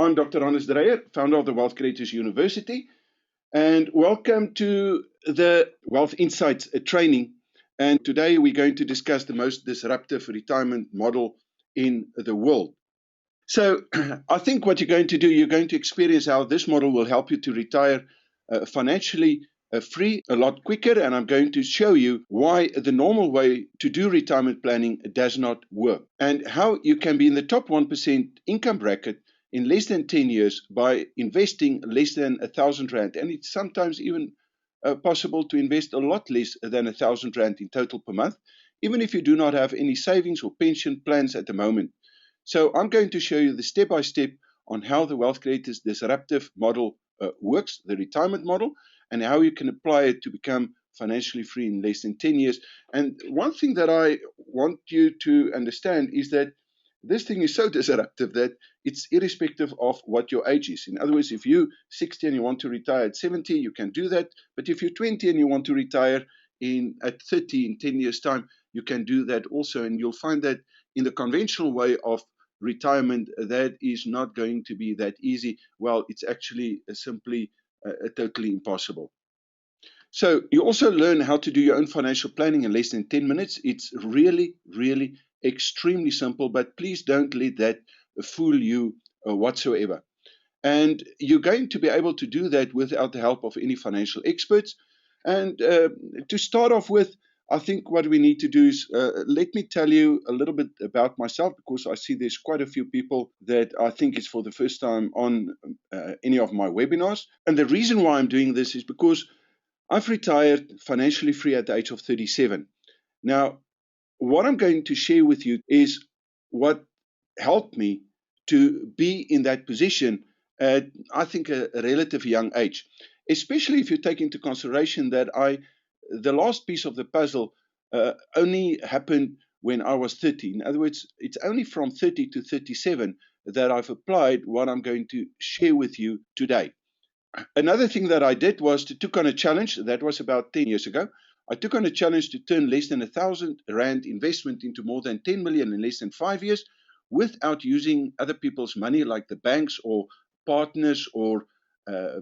I'm Dr. Hannes Dreyer, founder of the Wealth Creators University, and welcome to the Wealth Insights training. And today we're going to discuss the most disruptive retirement model in the world. So I think what you're going to do, you're going to experience how this model will help you to retire financially free a lot quicker. And I'm going to show you why the normal way to do retirement planning does not work and how you can be in the top 1% income bracket in less than 10 years by investing less than R1,000. And it's sometimes even possible to invest a lot less than R1,000 in total per month, even if you do not have any savings or pension plans at the moment. So I'm going to show you the step-by-step on how the Wealth Creators Disruptive model works, the retirement model, and how you can apply it to become financially free in less than 10 years. And one thing that I want you to understand is that this thing is so disruptive that it's irrespective of what your age is. In other words, if you're 60 and you want to retire at 70, you can do that. But if you're 20 and you want to retire at 30 in 10 years' time, you can do that also. And you'll find that in the conventional way of retirement, that is not going to be that easy. Well, it's actually simply totally impossible. So you also learn how to do your own financial planning in less than 10 minutes. It's really, really extremely simple, but please don't let that fool you whatsoever. And you're going to be able to do that without the help of any financial experts. And to start off with, I think what we need to do is let me tell you a little bit about myself, because I see there's quite a few people that I think is for the first time on any of my webinars. And the reason why I'm doing this is because I've retired financially free at the age of 37. Now, what I'm going to share with you is what helped me to be in that position at, I think, a relative young age, especially if you take into consideration that the last piece of the puzzle only happened when I was 30. In other words, it's only from 30 to 37 that I've applied what I'm going to share with you today. Another thing that I did was to took on a challenge. That was about 10 years ago. I took on a challenge to turn less than R1,000 investment into more than 10 million in less than 5 years without using other people's money like the banks or partners or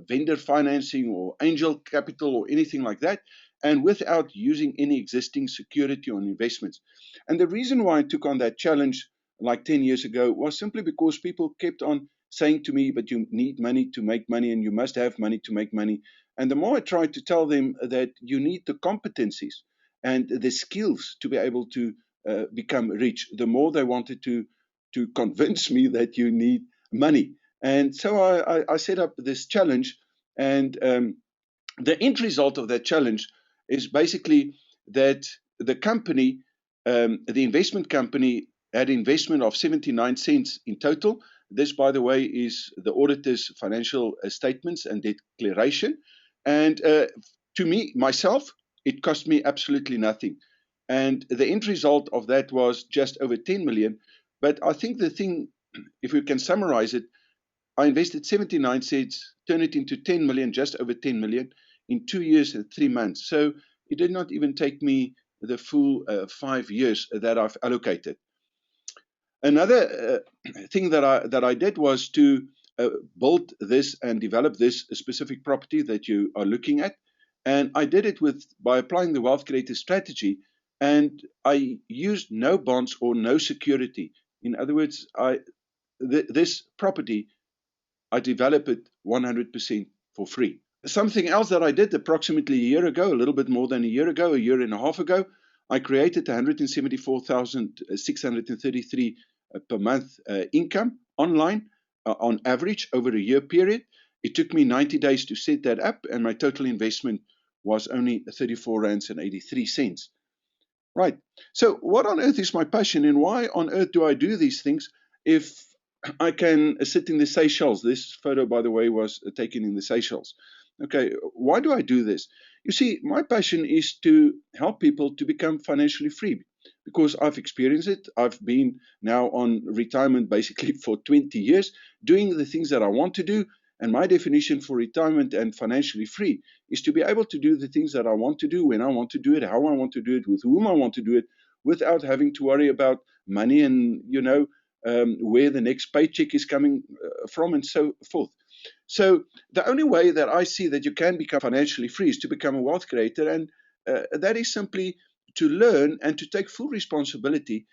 vendor financing or angel capital or anything like that, and without using any existing security on investments. And the reason why I took on that challenge like 10 years ago was simply because people kept on saying to me, but you need money to make money and you must have money to make money. And the more I tried to tell them that you need the competencies and the skills to be able to become rich, the more they wanted to convince me that you need money. And so I set up this challenge, and the end result of that challenge is basically that the company, the investment company, had investment of 79 cents in total. This, by the way, is the auditor's financial statements and declaration. And to me, myself, it cost me absolutely nothing. And the end result of that was just over 10 million. But I think the thing, if we can summarize it, I invested 79 cents, turned it into 10 million, just over 10 million in 2 years and 3 months. So it did not even take me the full 5 years that I've allocated. Another thing that I did was to build this and develop this specific property that you are looking at. And I did it by applying the Wealth Creator strategy. And I used no bonds or no security. In other words, this property, I developed it 100% for free. Something else that I did approximately a year ago, a little bit more than a year and a half ago, I created 174,633 per month income online on average over a year period. It took me 90 days to set that up, and my total investment was only 34 rands and 83 cents. Right. So what on earth is my passion, and why on earth do I do these things if I can sit in the Seychelles? This photo, by the way, was taken in the Seychelles. Okay, why do I do this? You see, my passion is to help people to become financially free because I've experienced it. I've been now on retirement basically for 20 years, doing the things that I want to do. And my definition for retirement and financially free is to be able to do the things that I want to do, when I want to do it, how I want to do it, with whom I want to do it, without having to worry about money and, where the next paycheck is coming from, and so forth. So the only way that I see that you can become financially free is to become a wealth creator, and that is simply to learn and to take full responsibility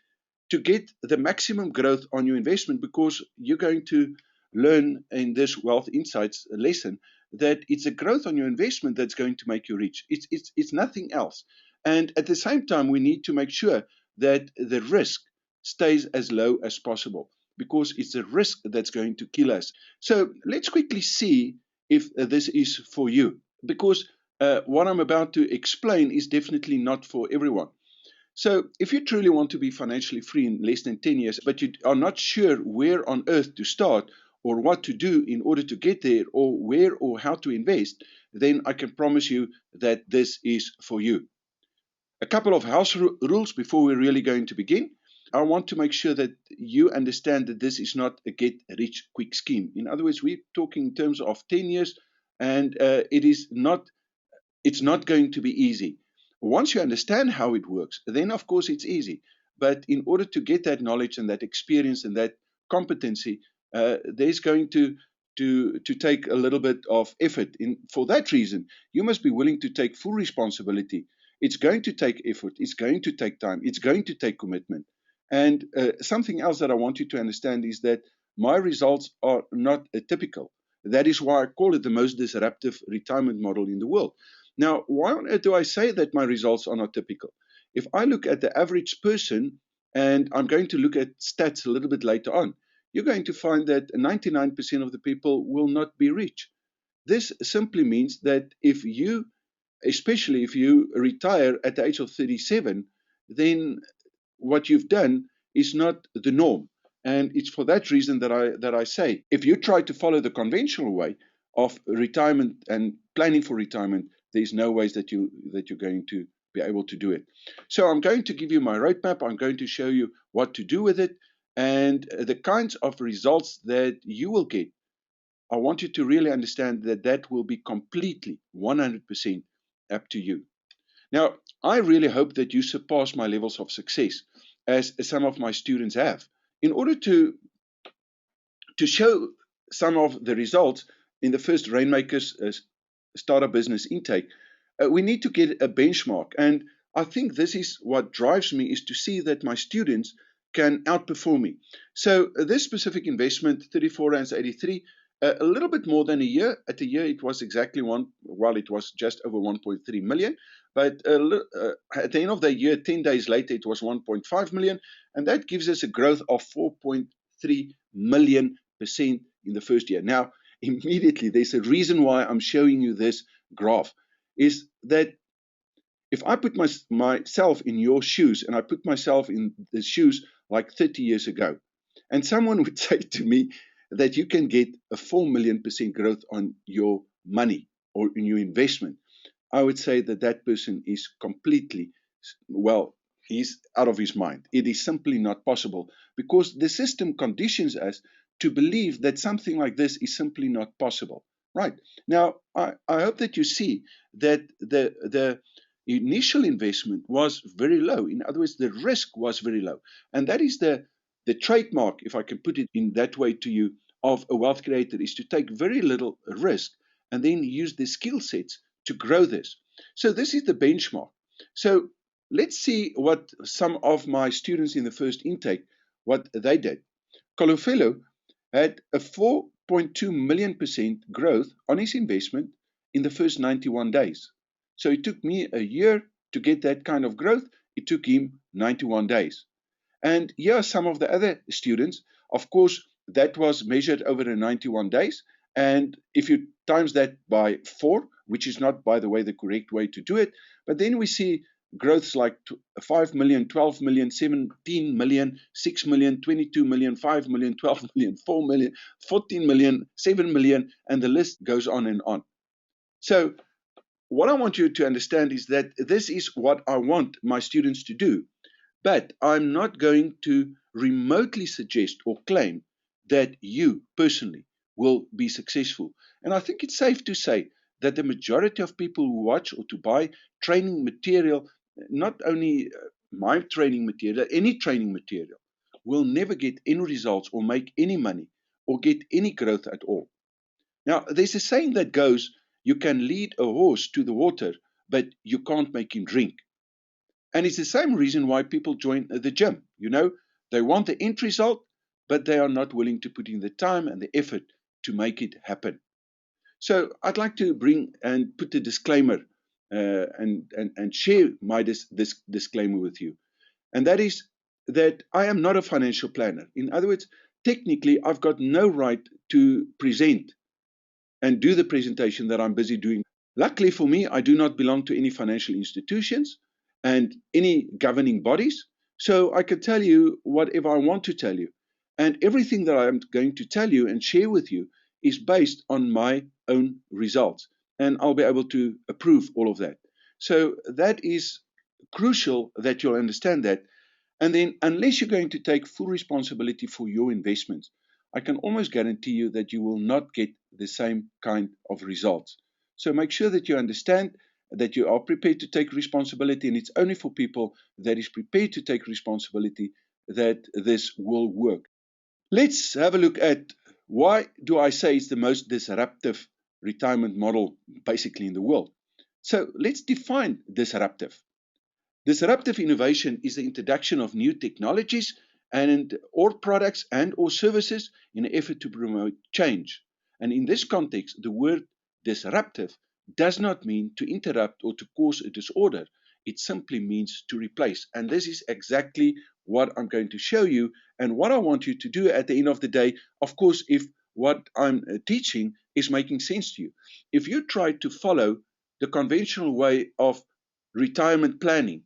to get the maximum growth on your investment, because you're going to learn in this Wealth Insights lesson that it's a growth on your investment that's going to make you rich. It's nothing else. And at the same time, we need to make sure that the risk stays as low as possible, because it's the risk that's going to kill us. So let's quickly see if this is for you, because what I'm about to explain is definitely not for everyone. So if you truly want to be financially free in less than 10 years, but you are not sure where on earth to start or what to do in order to get there, or where or how to invest, then I can promise you that this is for you. A couple of house rules before we're really going to begin. I want to make sure that you understand that this is not a get rich quick scheme. In other words, we're talking in terms of 10 years, and it's not going to be easy. Once you understand how it works, then of course it's easy. But in order to get that knowledge and that experience and that competency, there's going to take a little bit of effort. For that reason, you must be willing to take full responsibility. It's going to take effort. It's going to take time. It's going to take commitment. And something else that I want you to understand is that my results are not typical. That is why I call it the most disruptive retirement model in the world. Now, why on earth do I say that my results are not typical? If I look at the average person, and I'm going to look at stats a little bit later on, you're going to find that 99% of the people will not be rich. This simply means that especially if you retire at the age of 37, then what you've done is not the norm. And it's for that reason that I say, if you try to follow the conventional way of retirement and planning for retirement, there's no ways that you're going to be able to do it. So I'm going to give you my roadmap. I'm going to show you what to do with it and the kinds of results that you will get. I want you to really understand that that will be completely 100% up to you. Now, I really hope that you surpass my levels of success, as some of my students have. In order to show some of the results in the first Rainmakers Startup Business Intake, we need to get a benchmark. And I think this is what drives me, is to see that my students can outperform me. So this specific investment, 34 rands 83, a little bit more than a year. At a year, it was exactly it was just over 1.3 million. But at the end of the year, 10 days later, it was 1.5 million. And that gives us a growth of 4.3 million% in the first year. Now, immediately, there's a reason why I'm showing you this graph, is that if I put myself in your shoes, and I put myself in the shoes like 30 years ago, and someone would say to me that you can get a 4 million% growth on your money or in your investment, I would say that that person is completely, he's out of his mind. It is simply not possible, because the system conditions us to believe that something like this is simply not possible. Right. Now, I hope that you see that the initial investment was very low. In other words, the risk was very low. And that is the trademark, if I can put it in that way to you, of a wealth creator, is to take very little risk and then use the skill sets to grow this. So this is the benchmark. So let's see what some of my students in the first intake, what they did. Colofelo had a 4.2 million% growth on his investment in the first 91 days. So it took me a year to get that kind of growth. It took him 91 days. And here are some of the other students. Of course, that was measured over the 91 days. And if you times that by 4, which is not, by the way, the correct way to do it, but then we see growths like 5 million, 12 million, 17 million, 6 million, 22 million, 5 million, 12 million, 4 million, 14 million, 7 million, and the list goes on and on. So what I want you to understand is that this is what I want my students to do. But I'm not going to remotely suggest or claim that you personally will be successful. And I think it's safe to say that the majority of people who watch or to buy training material, not only my training material, any training material, will never get any results or make any money or get any growth at all. Now, there's a saying that goes, you can lead a horse to the water, but you can't make him drink. And it's the same reason why people join the gym. They want the end result, but they are not willing to put in the time and the effort to make it happen. So I'd like to bring and put a disclaimer and share my this disclaimer with you. And that is that I am not a financial planner. In other words, technically, I've got no right to present and do the presentation that I'm busy doing. Luckily for me, I do not belong to any financial institutions and any governing bodies, so I can tell you whatever I want to tell you. And everything that I'm going to tell you and share with you is based on my own results. And I'll be able to approve all of that. So that is crucial that you'll understand that. And then, unless you're going to take full responsibility for your investments, I can almost guarantee you that you will not get the same kind of results. So make sure that you understand that you are prepared to take responsibility, and it's only for people that is prepared to take responsibility that this will work. Let's have a look at why do I say it's the most disruptive retirement model basically in the world. So let's define disruptive. Disruptive innovation is the introduction of new technologies or products and or services in an effort to promote change. And in this context, the word disruptive does not mean to interrupt or to cause a disorder. It simply means to replace. And this is exactly what I'm going to show you and what I want you to do at the end of the day. Of course, if what I'm teaching is making sense to you. If you try to follow the conventional way of retirement planning,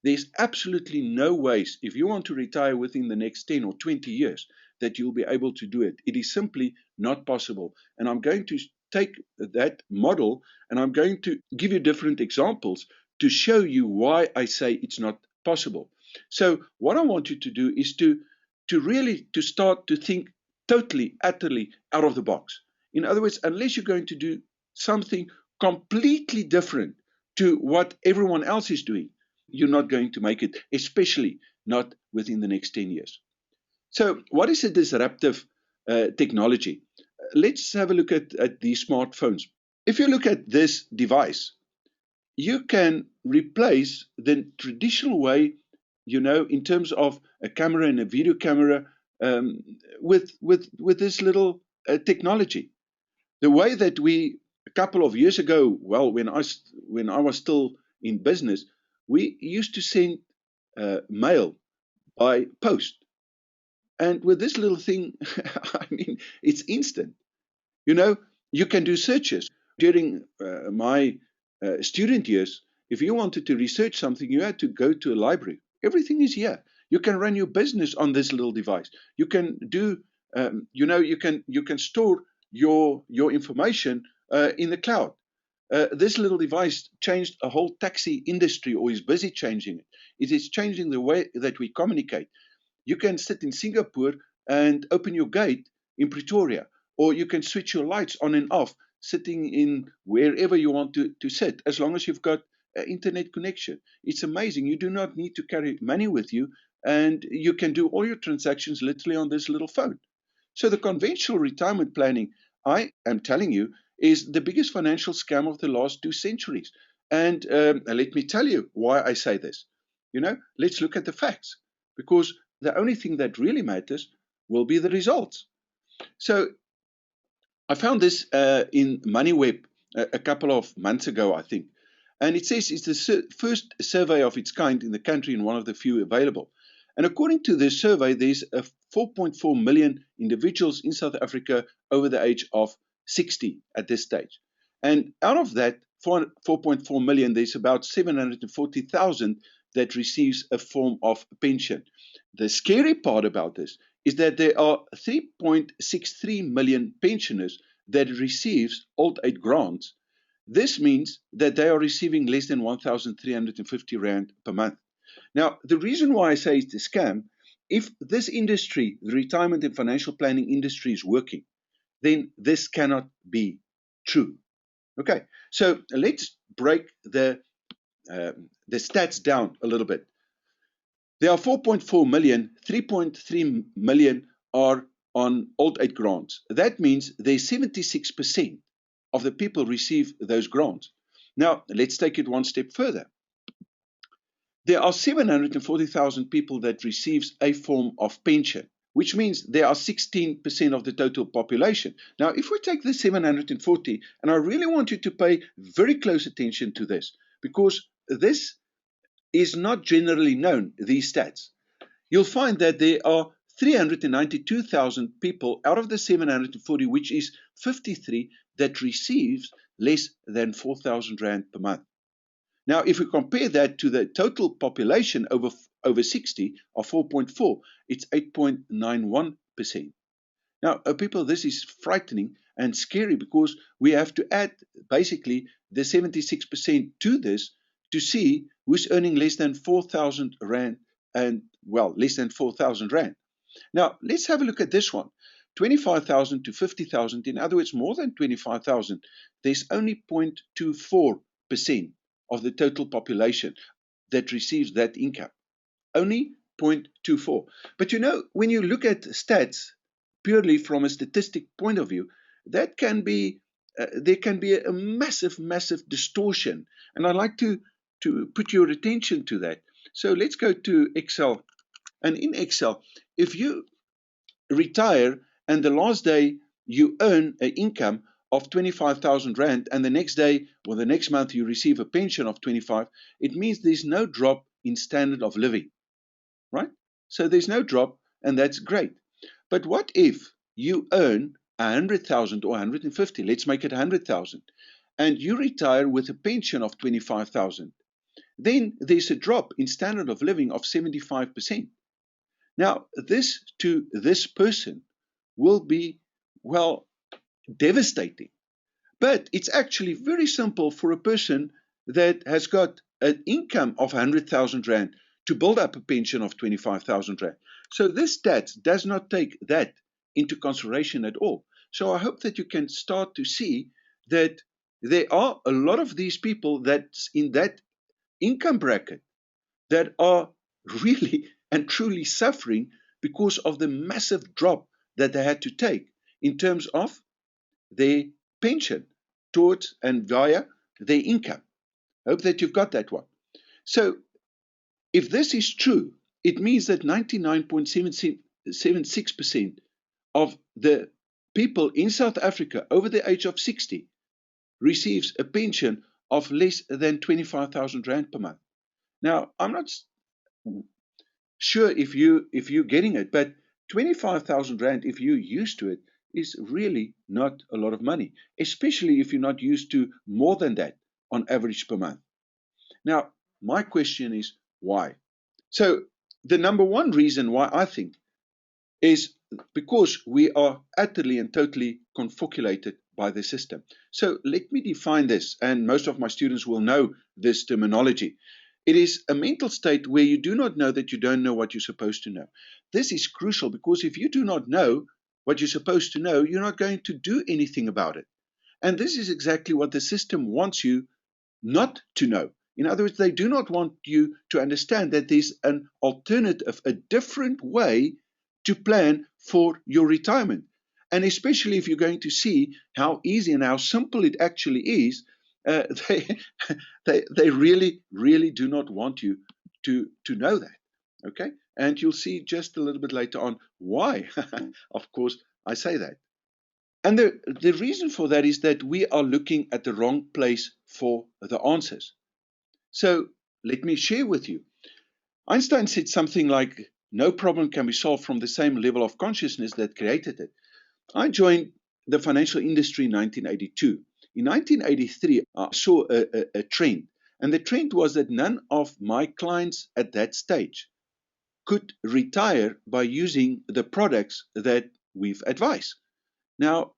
there's absolutely no ways, if you want to retire within the next 10 or 20 years, that you'll be able to do it. It is simply not possible. And I'm going to take that model and I'm going to give you different examples to show you why I say it's not possible. So what I want you to do is to really start to think totally, utterly out of the box. In other words, unless you're going to do something completely different to what everyone else is doing, you're not going to make it, especially not within the next 10 years. So what is a disruptive technology? Let's have a look at these smartphones. If you look at this device, you can replace the traditional way, in terms of a camera and a video camera with this little technology. The way that we, a couple of years ago, well, when I was still in business, we used to send mail by post. And with this little thing, I mean, it's instant. You can do searches. During my student years, if you wanted to research something, you had to go to a library. Everything is here. You can run your business on this little device. You can do, you can store your information in the cloud. This little device changed a whole taxi industry, or is busy changing it. It is changing the way that we communicate. You can sit in Singapore and open your gate in Pretoria, or you can switch your lights on and off sitting in wherever you want to sit, as long as you've got an internet connection. It's amazing. You do not need to carry money with you, and you can do all your transactions literally on this little phone. So the conventional retirement planning, I am telling you, is the biggest financial scam of the last 2 centuries. And let me tell you why I say this. Let's look at the facts, because the only thing that really matters will be the results. So I found this in MoneyWeb a couple of months ago, I think. And it says it's the first survey of its kind in the country and one of the few available. And according to this survey, there's 4.4 million individuals in South Africa over the age of 60 at this stage. And out of that 4.4 million, there's about 740,000 that receives a form of pension. The scary part about this is that there are 3.63 million pensioners that receives old age grants. This means that they are receiving less than 1,350 Rand per month. Now, the reason why I say it's a scam, if this industry, the retirement and financial planning industry, is working, then this cannot be true. Okay, so let's break the stats down a little bit. There are 4.4 million, 3.3 million are on old age grants. That means there's 76% of the people receive those grants. Now, let's take it one step further. There are 740,000 people that receives a form of pension, which means there are 16% of the total population. Now, if we take the 740, and I really want you to pay very close attention to this, because this is not generally known, these stats. You'll find that there are 392,000 people out of the 740, which is 53, that receives less than 4,000 Rand per month. Now, if we compare that to the total population over 60 of 4.4, it's 8.91%. Now, people, this is frightening and scary because we have to add basically the 76% to this to see who's earning less than 4,000 Rand and, well, less than 4,000 Rand. Now, let's have a look at this one. 25,000 to 50,000, in other words, more than 25,000, there's only 0.24% of the total population that receives that income. Only 0.24. But you know, when you look at stats purely from a statistic point of view, that can be there can be a massive distortion. And I'd like to put your attention to that. So let's go to Excel. And in Excel, if you retire and the last day you earn an income of 25,000 Rand and the next day or the next month you receive a pension of 25, it means there's no drop in standard of living, right? So there's no drop, and that's great. But what if you earn 100,000 or 150, let's make it 100,000, and you retire with a pension of 25,000? Then there's a drop in standard of living of 75%. Now, this to this person will be, well, devastating. But it's actually very simple for a person that has got an income of 100,000 Rand to build up a pension of 25,000 Rand. So this stat does not take that into consideration at all. So I hope that you can start to see that there are a lot of these people that's in that income bracket that are really and truly suffering because of the massive drop that they had to take in terms of their pension towards and via their income. Hope that you've got that one. So if this is true, it means that 99.76% of the people in South Africa over the age of 60 receives a pension of less than 25,000 Rand per month. Now, I'm not sure if you're getting it, but 25,000 Rand, if you're used to it, is really not a lot of money, especially if you're not used to more than that on average per month. Now, my question is why? So the number one reason why I think is because we are utterly and totally confoculated by the system. So let me define this, and most of my students will know this terminology. It is a mental state where you do not know that you don't know what you're supposed to know. This is crucial because if you do not know what you're supposed to know, you're not going to do anything about it. And this is exactly what the system wants you not to know. In other words, they do not want you to understand that there's an alternative, a different way to plan for your retirement. And especially if you're going to see how easy and how simple it actually is, they really do not want you to know that. Okay? And you'll see just a little bit later on why, of course, I say that. And the reason for that is that we are looking at the wrong place for the answers. So let me share with you. Einstein said something like, no problem can be solved from the same level of consciousness that created it. I joined the financial industry in 1982. In 1983, I saw a trend. And the trend was that none of my clients at that stage could retire by using the products that we've advised. Now,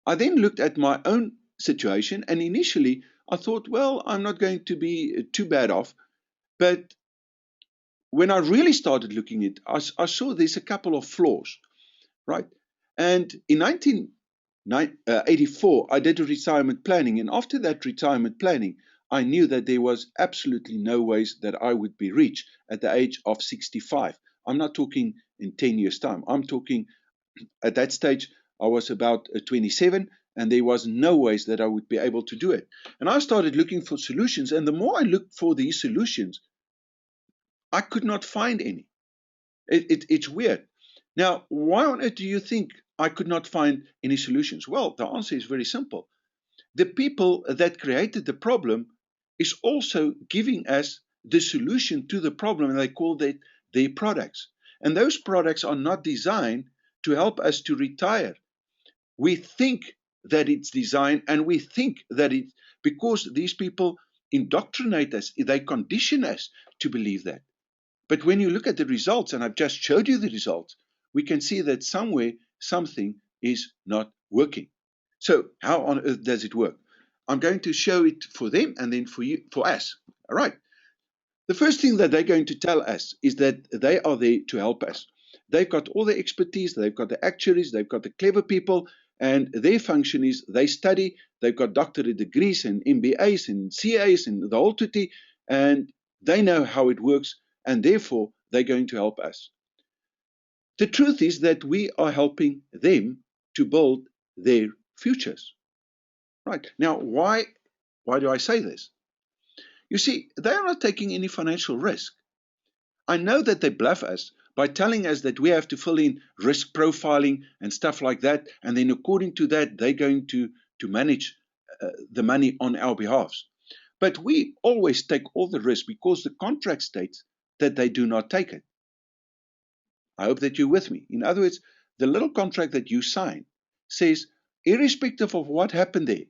I then looked at my own situation, and initially I thought, well, I'm not going to be too bad off. But when I really started looking at it, I saw there's a couple of flaws, right? And in 1984, I did a retirement planning. And after that retirement planning, I knew that there was absolutely no ways that I would be rich at the age of 65. I'm not talking in 10 years' time. I'm talking at that stage, I was about 27, and there was no ways that I would be able to do it. And I started looking for solutions, and the more I looked for these solutions, I could not find any. It's weird. Now, why on earth do you think I could not find any solutions? Well, the answer is very simple. The people that created the problem is also giving us the solution to the problem, and they call that their products. And those products are not designed to help us to retire. We think that it's designed, and we think that it's because these people indoctrinate us, they condition us to believe that. But when you look at the results, and I've just showed you the results, we can see that somewhere something is not working. So how on earth does it work? I'm going to show it for them and then for us. All right. The first thing that they're going to tell us is that they are there to help us. They've got all the expertise, they've got the actuaries, they've got the clever people, and their function is they study, they've got doctorate degrees and MBAs and CAs and the whole tutti, and they know how it works, and therefore they're going to help us. The truth is that we are helping them to build their futures. Right. Now, why do I say this? You see, they are not taking any financial risk. I know that they bluff us by telling us that we have to fill in risk profiling and stuff like that, and then according to that, they're going to manage the money on our behalf. But we always take all the risk because the contract states that they do not take it. I hope that you're with me. In other words, the little contract that you sign says, irrespective of what happened there,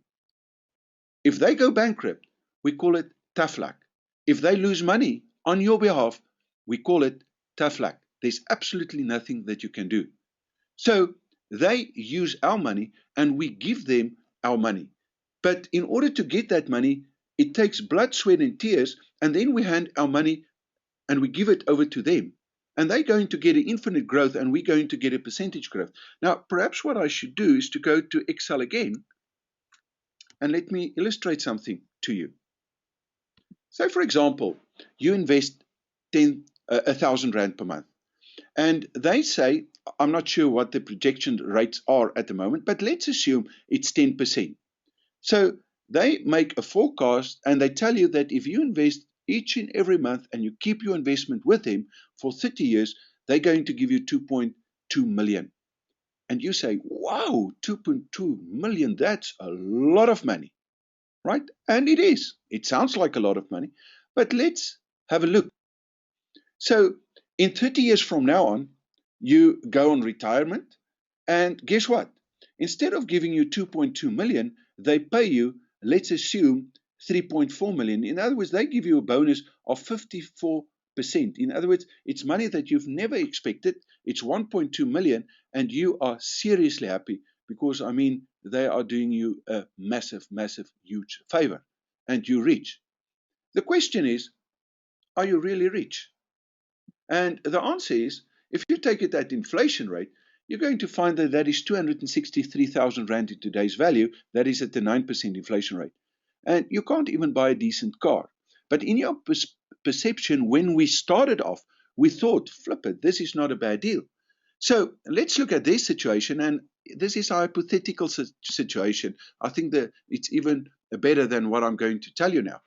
if they go bankrupt, we call it tough luck. If they lose money on your behalf, we call it tough luck. There's absolutely nothing that you can do. So they use our money and we give them our money. But in order to get that money, it takes blood, sweat, and tears, and then we hand our money and we give it over to them. And they're going to get an infinite growth, and we're going to get a percentage growth. Now, perhaps what I should do is to go to Excel again, and let me illustrate something to you. So, for example, you invest 1,000 Rand per month. And they say, I'm not sure what the projection rates are at the moment, but let's assume it's 10%. So they make a forecast and they tell you that if you invest each and every month and you keep your investment with them for 30 years, they're going to give you 2.2 million. And you say, wow, 2.2 million, that's a lot of money, right? And it is. It sounds like a lot of money, but let's have a look. So in 30 years from now on, you go on retirement, and guess what? Instead of giving you 2.2 million, they pay you, let's assume, 3.4 million. In other words, they give you a bonus of 54%. In other words, it's money that you've never expected. It's 1.2 million, and you are seriously happy because, I mean, they are doing you a massive, massive, huge favor, and you're rich. The question is, are you really rich? And the answer is, if you take it at inflation rate, you're going to find that that is 263,000 Rand in today's value. That is at the 9% inflation rate. And you can't even buy a decent car. But in your perception, when we started off, we thought, flip it, this is not a bad deal. So let's look at this situation. And this is a hypothetical situation. I think that it's even better than what I'm going to tell you now.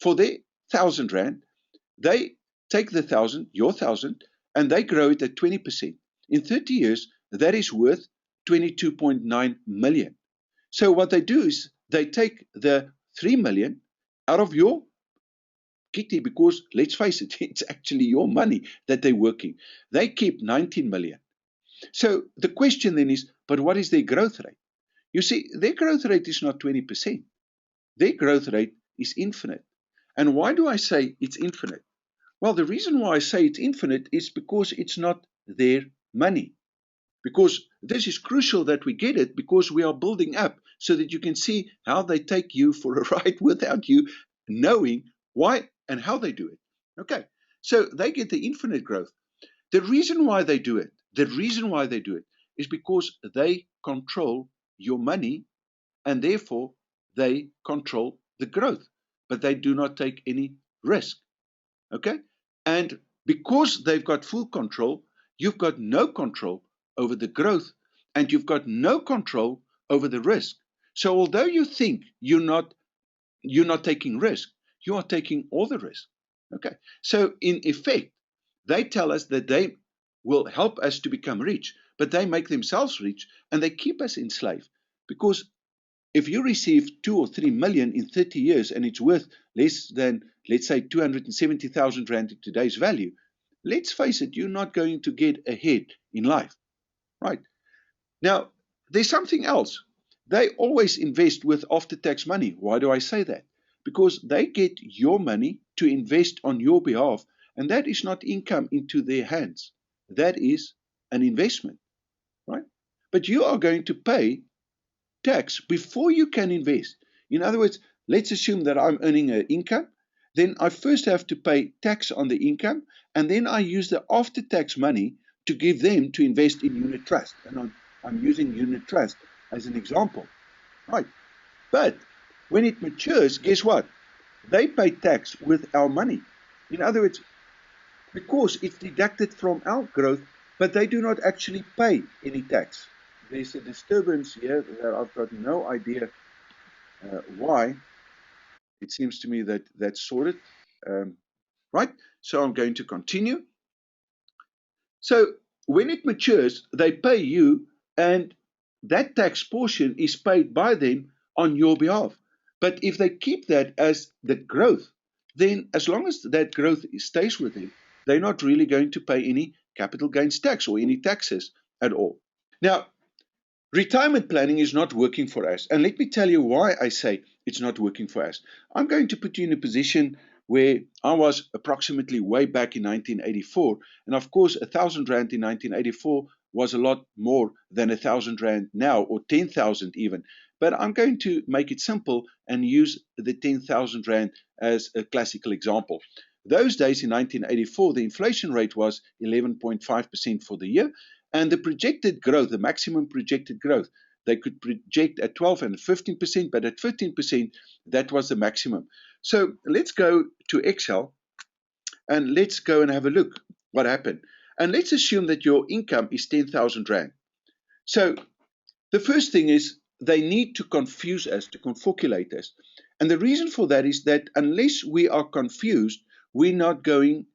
For their 1,000 Rand, they take the 1,000, your 1,000, and they grow it at 20%. In 30 years, that is worth 22.9 million. So what they do is they take the 3 million out of your kitty because, let's face it, it's actually your money that they're working. They keep 19 million. So the question then is, but what is their growth rate? You see, their growth rate is not 20%. Their growth rate is infinite. And why do I say it's infinite? Well, the reason why I say it's infinite is because it's not their money. Because this is crucial that we get it, because we are building up so that you can see how they take you for a ride without you knowing why and how they do it. Okay, so they get the infinite growth. The reason why they do it, is because they control your money, and therefore they control the growth. but they do not take any risk. Okay? And because they've got full control, you've got no control over the growth, and you've got no control over the risk. So although you think you're not taking risk, you are taking all the risk. Okay? So in effect, they tell us that they will help us to become rich, but they make themselves rich and they keep us enslaved. Because if you receive 2 or 3 million in 30 years and it's worth less than, let's say, 270,000 Rand in today's value, let's face it, you're not going to get ahead in life, right? Now, there's something else. They always invest with after-tax money. Why do I say that? Because they get your money to invest on your behalf, and that is not income into their hands. That is an investment, right? But you are going to pay tax before you can invest. In other words, let's assume that I'm earning an income. Then I first have to pay tax on the income, and then I use the after-tax money to give them to invest in unit trust. And I'm using unit trust as an example, right? But when it matures, guess what? They pay tax with our money. In other words, because it's deducted from our growth, but they do not actually pay any tax. There's a disturbance here that I've got no idea why. It seems to me that that's sorted. Right? So I'm going to continue. So when it matures, they pay you, and that tax portion is paid by them on your behalf. But if they keep that as the growth, then as long as that growth stays with them, they're not really going to pay any capital gains tax or any taxes at all. Now, retirement planning is not working for us. And let me tell you why I say it's not working for us. I'm going to put you in a position where I was approximately way back in 1984. And of course, 1,000 Rand in 1984 was a lot more than 1,000 Rand now, or 10,000 even. But I'm going to make it simple and use the 10,000 Rand as a classical example. Those days in 1984, the inflation rate was 11.5% for the year. And the projected growth, the maximum projected growth, they could project at 12 and 15%, but at 15%, that was the maximum. So let's go to Excel and let's go and have a look what happened. And let's assume that your income is 10,000 Rand. So the first thing is they need to confuse us, to confolidate us. And the reason for that is that unless we are confused, we're not going,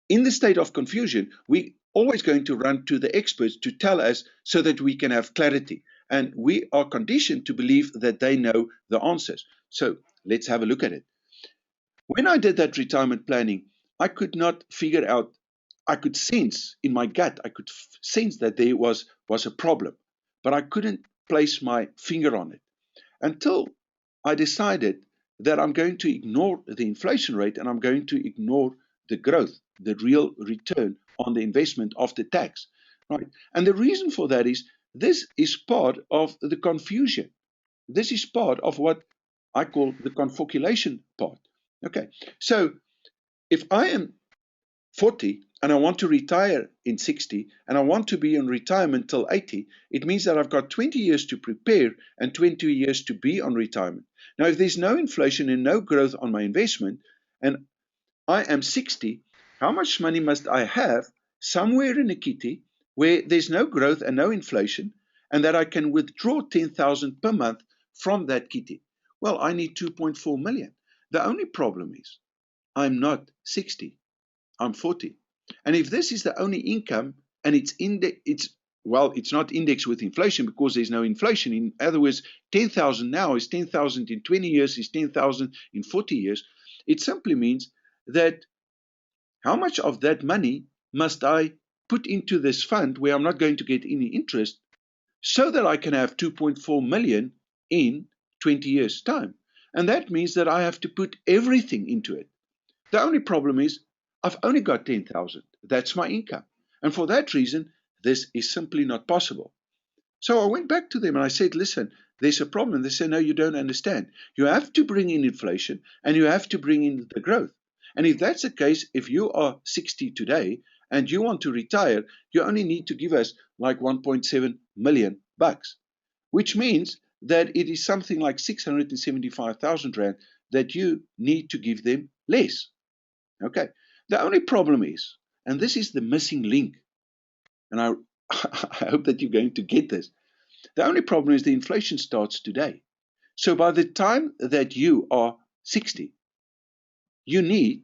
in the state of confusion, we always going to run to the experts to tell us so that we can have clarity. And we are conditioned to believe that they know the answers. So let's have a look at it. When I did that retirement planning, I could not figure out, I could sense in my gut, I could sense that there was a problem, but I couldn't place my finger on it until I decided that I'm going to ignore the inflation rate and I'm going to ignore the growth, the real return on the investment after tax, right? And the reason for that is this is part of the confusion. This is part of what I call the confolidation part. Okay, so if I am 40 and I want to retire in 60 and I want to be in retirement till 80, it means that I've got 20 years to prepare and 20 years to be on retirement. Now, if there's no inflation and no growth on my investment and I am 60, how much money must I have somewhere in a kitty where there's no growth and no inflation and that I can withdraw 10,000 per month from that kitty? Well, I need 2.4 million. The only problem is I'm not 60. I'm 40. And if this is the only income and it's not indexed with inflation because there's no inflation. In other words, 10,000 now is 10,000 in 20 years is 10,000 in 40 years. It simply means that how much of that money must I put into this fund where I'm not going to get any interest so that I can have 2.4 million in 20 years' time? And that means that I have to put everything into it. The only problem is I've only got 10,000. That's my income. And for that reason, this is simply not possible. So I went back to them and I said, listen, there's a problem. They said, no, you don't understand. You have to bring in inflation and you have to bring in the growth. And if that's the case, if you are 60 today and you want to retire, you only need to give us like 1.7 million bucks, which means that it is something like 675,000 Rand that you need to give them less. Okay. The only problem is, and this is the missing link, and I, I hope that you're going to get this. The only problem is the inflation starts today. So by the time that you are 60, you need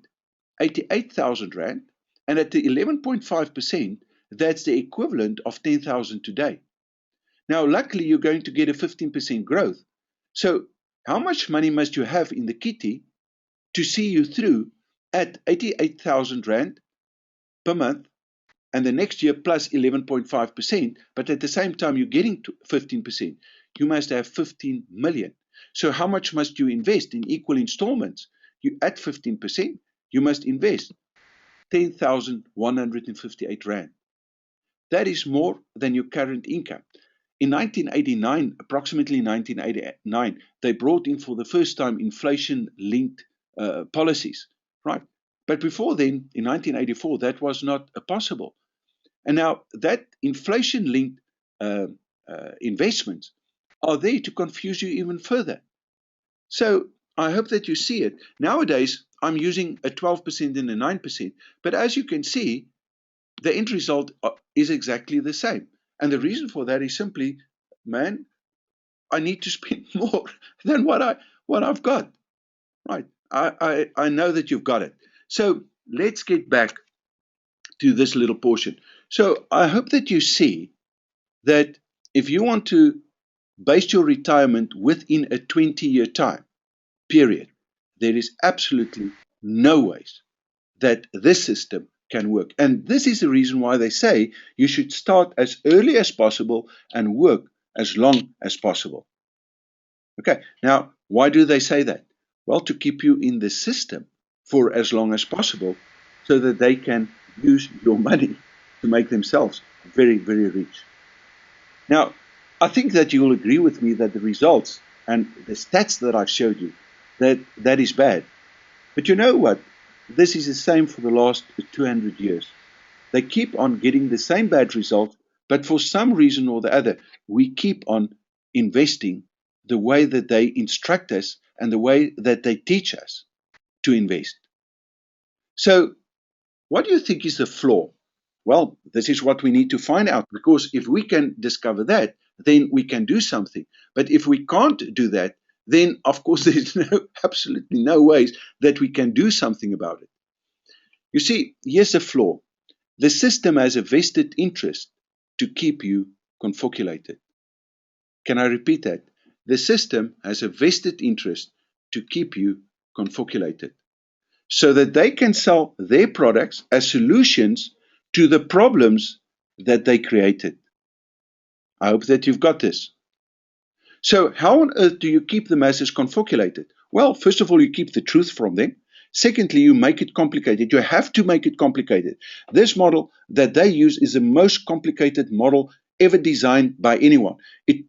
88,000 Rand, and at the 11.5%, that's the equivalent of 10,000 today. Now, luckily, you're going to get a 15% growth. So how much money must you have in the kitty to see you through at 88,000 Rand per month, and the next year plus 11.5%, but at the same time you're getting to 15%, you must have 15 million. So how much must you invest in equal installments? You at 15%, you must invest 10,158 Rand. That is more than your current income. In 1989, approximately 1989, they brought in for the first time inflation-linked policies, right? But before then, in 1984, that was not possible. And now that inflation-linked investments are there to confuse you even further. So I hope that you see it. Nowadays, I'm using a 12% and a 9%, but as you can see, the end result is exactly the same. And the reason for that is simply, man, I need to spend more than what I've got. Right. I know that you've got it. So let's get back to this little portion. So I hope that you see that if you want to base your retirement within a 20-year time period, there is absolutely no ways that this system can work. And this is the reason why they say you should start as early as possible and work as long as possible. Okay, now, why do they say that? Well, to keep you in the system for as long as possible so that they can use your money to make themselves very, very rich. Now, I think that you'll agree with me that the results and the stats that I've showed you, that is bad. But you know what? This is the same for the last 200 years. They keep on getting the same bad result, but for some reason or the other, we keep on investing the way that they instruct us and the way that they teach us to invest. So, what do you think is the flaw? Well, this is what we need to find out, because if we can discover that, then we can do something. But if we can't do that, then of course there's absolutely no ways that we can do something about it. You see, here's a flaw. The system has a vested interest to keep you confoculated. Can I repeat that? The system has a vested interest to keep you confoculated so that they can sell their products as solutions to the problems that they created. I hope that you've got this. So how on earth do you keep the masses confoculated? Well, first of all, you keep the truth from them. Secondly, you make it complicated. You have to make it complicated. This model that they use is the most complicated model ever designed by anyone. It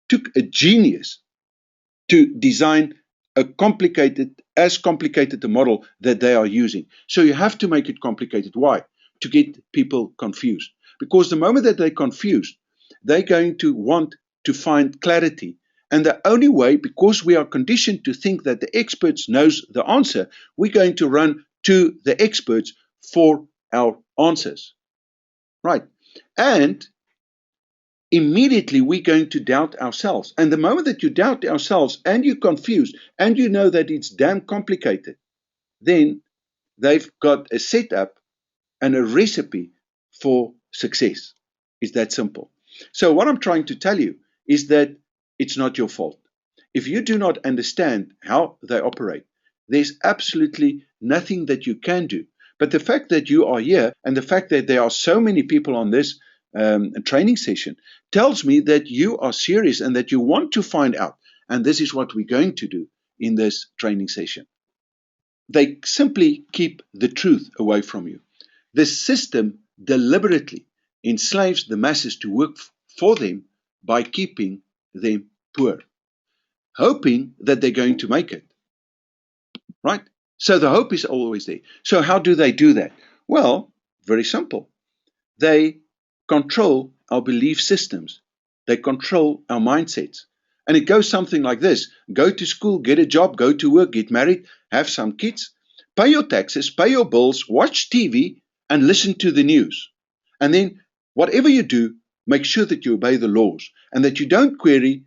took a genius to design as complicated a model that they are using. So you have to make it complicated. Why? To get people confused. Because the moment that they're confused, they're going to want to find clarity. And the only way, because we are conditioned to think that the experts knows the answer, we're going to run to the experts for our answers. Right. And immediately we're going to doubt ourselves. And the moment that you doubt ourselves and you're confused and you know that it's damn complicated, then they've got a setup and a recipe for success. It's that simple. So what I'm trying to tell you is that it's not your fault. If you do not understand how they operate, there's absolutely nothing that you can do. But the fact that you are here and the fact that there are so many people on this training session tells me that you are serious and that you want to find out. And this is what we're going to do in this training session. They simply keep the truth away from you. The system deliberately enslaves the masses to work for them by keeping them poor, hoping that they're going to make it. Right? So the hope is always there. So how do they do that? Well, very simple. They control our belief systems. They control our mindsets. And it goes something like this: go to school, get a job, go to work, get married, have some kids, pay your taxes, pay your bills, watch TV, and listen to the news. And then, whatever you do, make sure that you obey the laws and that you don't query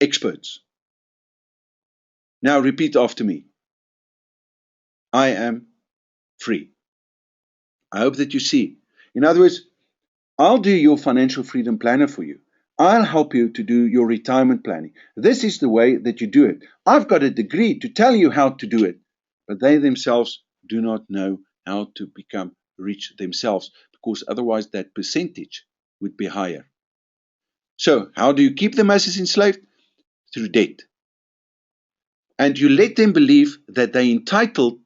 experts. Now, repeat after me: I am free. I hope that you see. In other words, I'll do your financial freedom planner for you. I'll help you to do your retirement planning. This is the way that you do it. I've got a degree to tell you how to do it, but they themselves do not know how to become rich themselves, because otherwise that percentage would be higher. So how do you keep the masses enslaved? Through debt. And you let them believe that they're entitled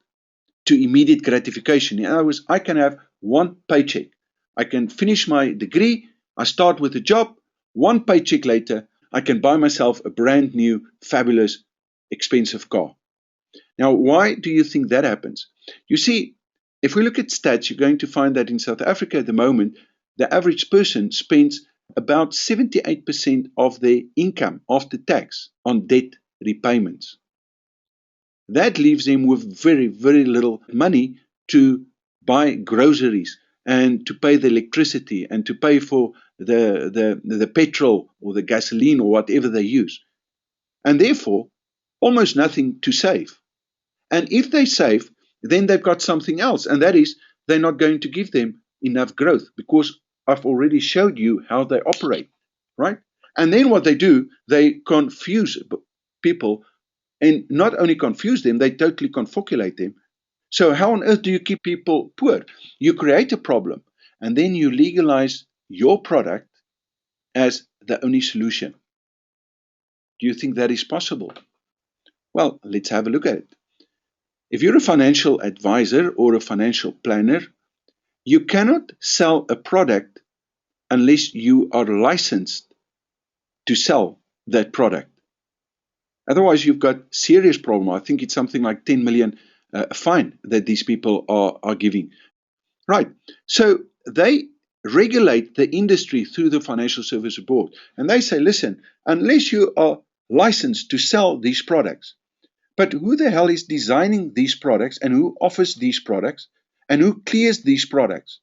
to immediate gratification. In other words, I can have one paycheck. I can finish my degree, I start with a job, one paycheck later, I can buy myself a brand new, fabulous, expensive car. Now, why do you think that happens? You see, if we look at stats, you're going to find that in South Africa at the moment, the average person spends about 78% of their income after tax on debt repayments. That leaves them with very, very little money to buy groceries and to pay the electricity and to pay for the petrol or the gasoline or whatever they use. And therefore, almost nothing to save. And if they save, then they've got something else. And that is, they're not going to give them enough growth, because I've already showed you how they operate, right? And then what they do, they confuse people. And not only confuse them, they totally confocculate them. So how on earth do you keep people poor? You create a problem, and then you legalize your product as the only solution. Do you think that is possible? Well, let's have a look at it. If you're a financial advisor or a financial planner, you cannot sell a product unless you are licensed to sell that product. Otherwise, you've got serious problem. I think it's something like 10 million fine that these people are giving. Right. So they regulate the industry through the Financial Services Board. And they say, listen, unless you are licensed to sell these products, but who the hell is designing these products and who offers these products and who clears these products?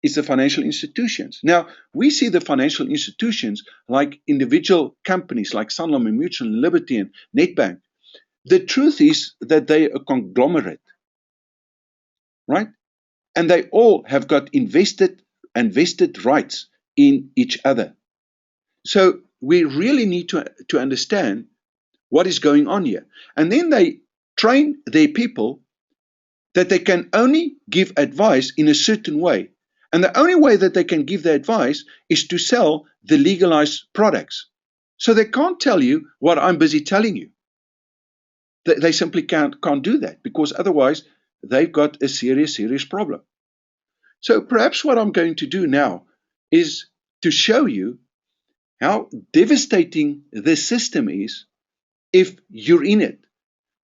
It's the financial institutions. Now, we see the financial institutions like individual companies like Sanlam and Mutual and Liberty and Nedbank. The truth is that they're a conglomerate, right? And they all have got invested rights in each other. So we really need to understand what is going on here. And then they train their people that they can only give advice in a certain way. And the only way that they can give the advice is to sell the legalized products. So they can't tell you what I'm busy telling you. They simply can't do that, because otherwise they've got a serious problem. So perhaps what I'm going to do now is to show you how devastating this system is if you're in it.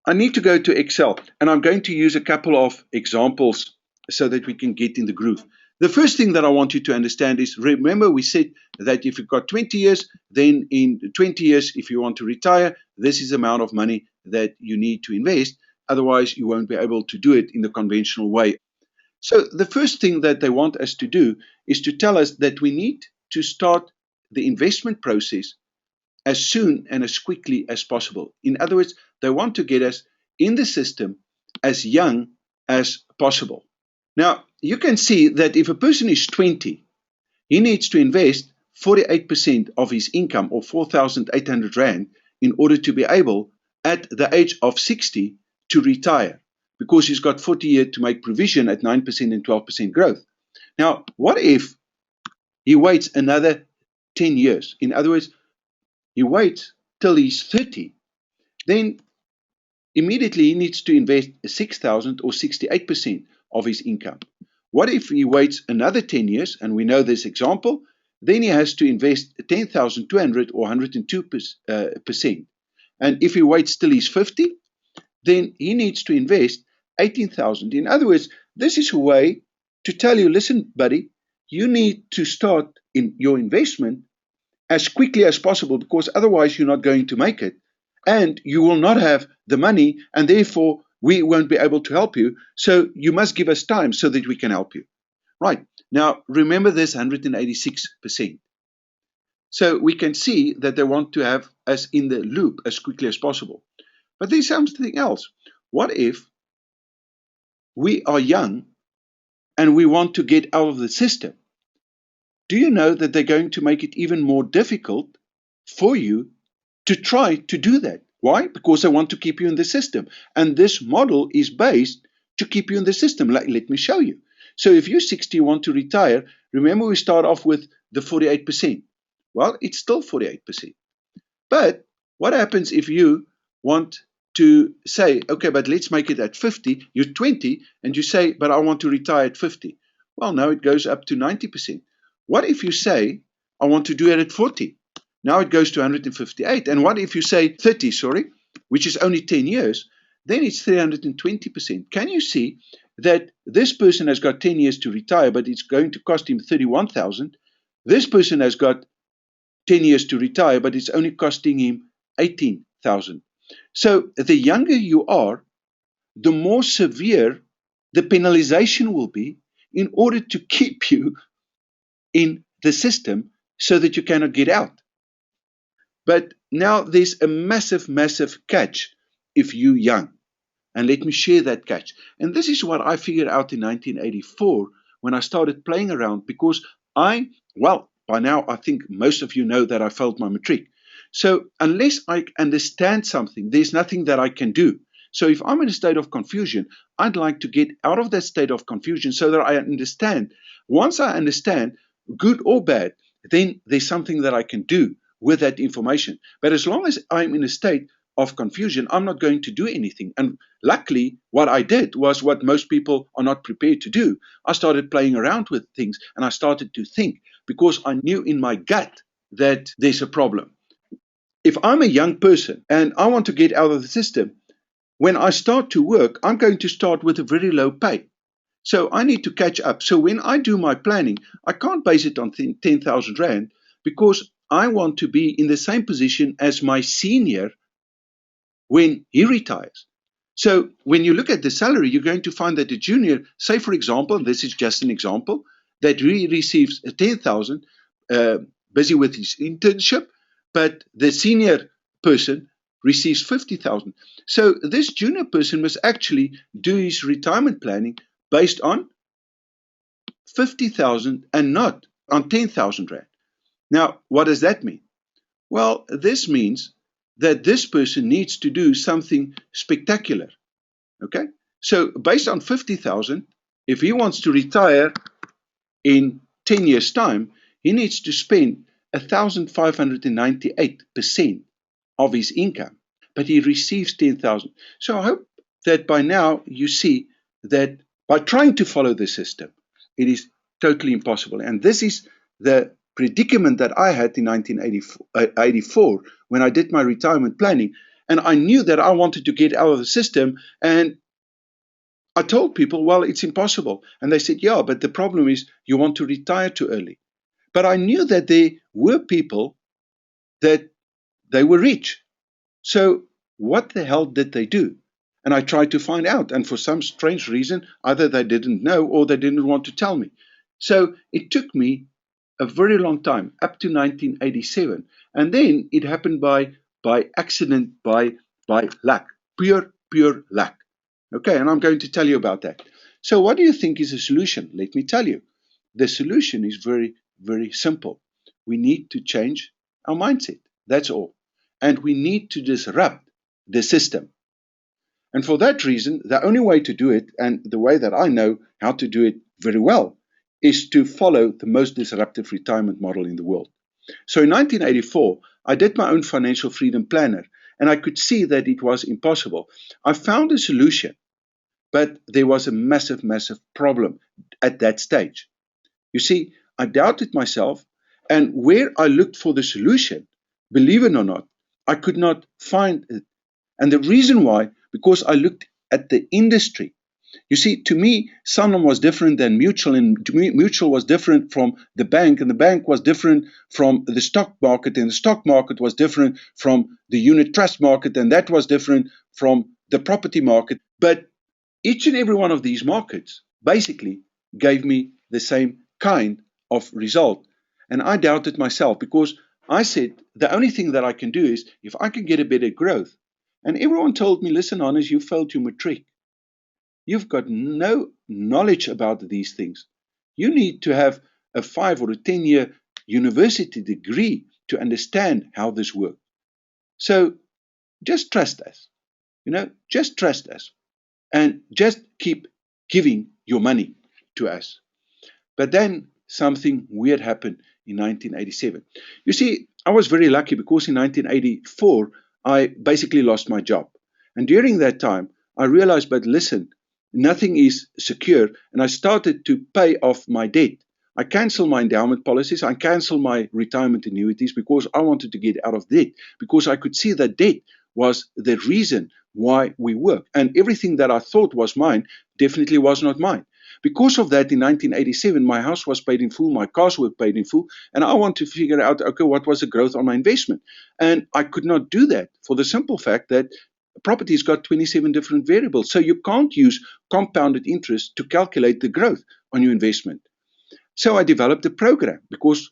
I need to go to Excel, and I'm going to use a couple of examples so that we can get in the groove. The first thing that I want you to understand is, remember we said that if you've got 20 years, then in 20 years, if you want to retire, this is the amount of money that you need to invest. Otherwise, you won't be able to do it in the conventional way. So the first thing that they want us to do is to tell us that we need to start the investment process as soon and as quickly as possible. In other words, they want to get us in the system as young as possible. Now, you can see that if a person is 20, he needs to invest 48% of his income, or 4,800 Rand, in order to be able, at the age of 60, to retire, because he's got 40 years to make provision at 9% and 12% growth. Now, what if he waits another 10 years? In other words, he waits till he's 30, then immediately he needs to invest 6,000 or 68% of his income. What if he waits another 10 years, and we know this example, then he has to invest 10,200 or 102%. And if he waits till he's 50, then he needs to invest 18,000. In other words, this is a way to tell you, listen, buddy, you need to start in your investment as quickly as possible, because otherwise you're not going to make it and you will not have the money, and therefore we won't be able to help you. So you must give us time so that we can help you. Right. Now, remember this 186%. So we can see that they want to have us in the loop as quickly as possible. But there's something else. What if we are young and we want to get out of the system? Do you know that they're going to make it even more difficult for you to try to do that? Why? Because they want to keep you in the system. And this model is based to keep you in the system. Let me show you. So if you're 60, you want to retire, remember we start off with the 48%. Well, it's still 48%. But what happens if you want to say, okay, but let's make it at 50, you're 20, and you say, but I want to retire at 50. Well, now it goes up to 90%. What if you say, I want to do it at 40? Now it goes to 158. And what if you say 30, which is only 10 years, then it's 320%. Can you see that this person has got 10 years to retire, but it's going to cost him 31,000? This person has got 10 years to retire, but it's only costing him 18,000. So the younger you are, the more severe the penalization will be in order to keep you in the system so that you cannot get out. But now there's a massive, massive catch if you're young. And let me share that catch. And this is what I figured out in 1984 when I started playing around, because by now I think most of you know that I failed my matric. So unless I understand something, there's nothing that I can do. So if I'm in a state of confusion, I'd like to get out of that state of confusion so that I understand. Once I understand, good or bad, then there's something that I can do with that information. But as long as I'm in a state of confusion, I'm not going to do anything. And luckily, what I did was what most people are not prepared to do. I started playing around with things and I started to think, because I knew in my gut that there's a problem. If I'm a young person and I want to get out of the system, when I start to work, I'm going to start with a very low pay. So I need to catch up. So when I do my planning, I can't base it on 10,000 Rand, because I want to be in the same position as my senior when he retires. So when you look at the salary, you're going to find that the junior, say for example, and this is just an example, that he receives 10,000, busy with his internship, but the senior person receives 50,000. So this junior person must actually do his retirement planning based on 50,000 and not on 10,000 Rand. Now, what does that mean? Well, this means that this person needs to do something spectacular. Okay? So based on 50,000, if he wants to retire in 10 years' time, he needs to spend 1,598% of his income, but he receives 10,000. So I hope that by now you see that by trying to follow the system, it is totally impossible. And this is the predicament that I had in 1984 when I did my retirement planning. And I knew that I wanted to get out of the system. And I told people, well, it's impossible. And they said, yeah, but the problem is you want to retire too early. But I knew that there were people that they were rich. So what the hell did they do? And I tried to find out. And for some strange reason, either they didn't know or they didn't want to tell me. So it took me a very long time, up to 1987. And then it happened by accident, by luck, pure luck. Okay, and I'm going to tell you about that. So what do you think is the solution? Let me tell you. The solution is very, very simple. We need to change our mindset. That's all. And we need to disrupt the system. And for that reason, the only way to do it, and the way that I know how to do it very well, is to follow the most disruptive retirement model in the world. So in 1984, I did my own financial freedom planner, and I could see that it was impossible. I found a solution, but there was a massive, massive problem at that stage. You see, I doubted myself, and where I looked for the solution, believe it or not, I could not find it. And the reason why, because I looked at the industry. You see, to me, Sanlam was different than Mutual, and to me, Mutual was different from the bank, and the bank was different from the stock market, and the stock market was different from the unit trust market, and that was different from the property market. But each and every one of these markets basically gave me the same kind of result. And I doubted myself because I said, the only thing that I can do is if I can get a better growth. And everyone told me, listen, Hannes, you failed your matric. You've got no knowledge about these things. You need to have a 5 or a 10-year university degree to understand how this works. So just trust us, just trust us and just keep giving your money to us. But then something weird happened in 1987. You see, I was very lucky because in 1984, I basically lost my job. And during that time, I realized, but listen, nothing is secure. And I started to pay off my debt. I canceled my endowment policies. I canceled my retirement annuities because I wanted to get out of debt, because I could see that debt was the reason why we work. And everything that I thought was mine definitely was not mine. Because of that, in 1987, my house was paid in full, my cars were paid in full, and I want to figure out, okay, what was the growth on my investment? And I could not do that for the simple fact that property's got 27 different variables. So you can't use compounded interest to calculate the growth on your investment. So I developed a program because,